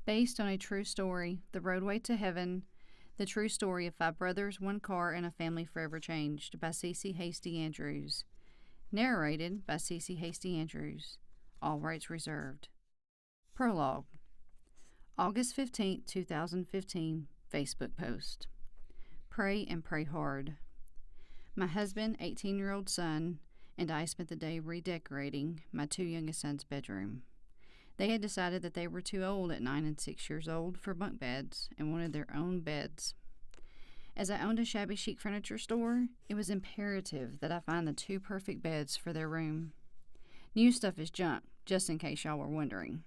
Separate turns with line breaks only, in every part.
Based on a true story, The Roadway to Heaven, the true story of 5 brothers, 1 car, and a family forever changed, by C.C. Hasty Andrews. Narrated by C.C. Hasty Andrews. All rights reserved. Prologue. August 15, 2015, Facebook post. Pray and pray hard. My husband, 18-year-old son, and I spent the day redecorating my 2 youngest sons' bedroom. They had decided that they were too old at 9 and 6 years old for bunk beds and wanted their own beds. As I owned a shabby chic furniture store, it was imperative that I find the 2 perfect beds for their room. New stuff is junk, just in case y'all were wondering.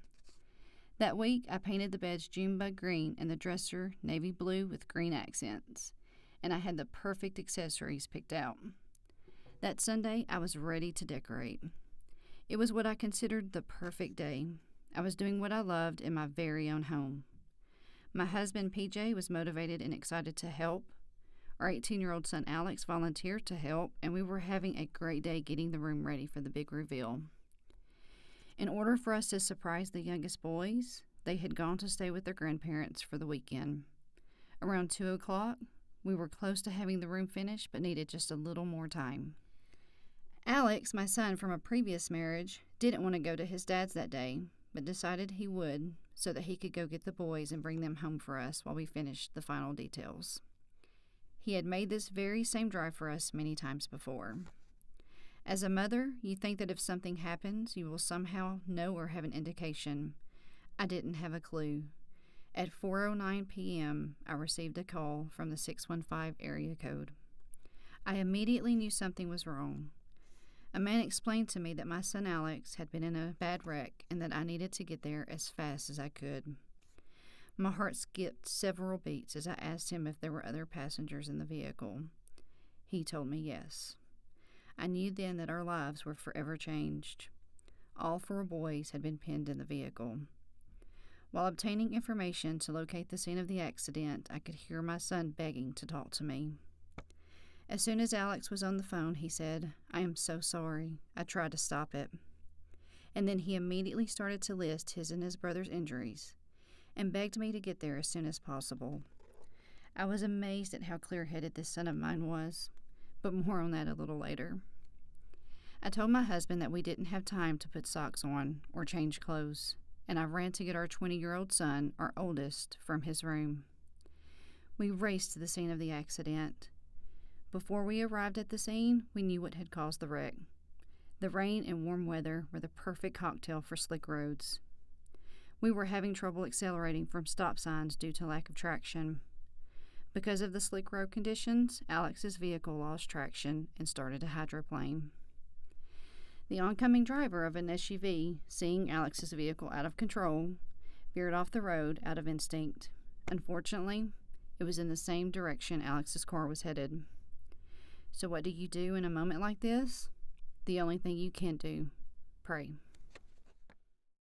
That week, I painted the beds Junebug green and the dresser navy blue with green accents, and I had the perfect accessories picked out. That Sunday, I was ready to decorate. It was what I considered the perfect day. I was doing what I loved in my very own home. My husband, PJ, was motivated and excited to help. Our 18-year-old son, Alex, volunteered to help, and we were having a great day getting the room ready for the big reveal. In order for us to surprise the youngest boys, they had gone to stay with their grandparents for the weekend. Around 2 o'clock, we were close to having the room finished, but needed just a little more time. Alex, my son from a previous marriage, didn't want to go to his dad's that day, but decided he would so that he could go get the boys and bring them home for us while we finished the final details. He had made this very same drive for us many times before. As a mother, you think that if something happens, you will somehow know or have an indication. I didn't have a clue. At 4:09 p.m., I received a call from the 615 area code. I immediately knew something was wrong. A man explained to me that my son Alex had been in a bad wreck and that I needed to get there as fast as I could. My heart skipped several beats as I asked him if there were other passengers in the vehicle. He told me yes. I knew then that our lives were forever changed. All 4 boys had been pinned in the vehicle. While obtaining information to locate the scene of the accident, I could hear my son begging to talk to me. As soon as Alex was on the phone, he said, "I am so sorry. I tried to stop it." And then he immediately started to list his and his brother's injuries and begged me to get there as soon as possible. I was amazed at how clear-headed this son of mine was, but more on that a little later. I told my husband that we didn't have time to put socks on or change clothes, and I ran to get our 20-year-old son, our oldest, from his room. We raced to the scene of the accident. Before we arrived at the scene, we knew what had caused the wreck. The rain and warm weather were the perfect cocktail for slick roads. We were having trouble accelerating from stop signs due to lack of traction. Because of the slick road conditions, Alex's vehicle lost traction and started to hydroplane. The oncoming driver of an SUV, seeing Alex's vehicle out of control, veered off the road out of instinct. Unfortunately, it was in the same direction Alex's car was headed. So what do you do in a moment like this? The only thing you can do: pray.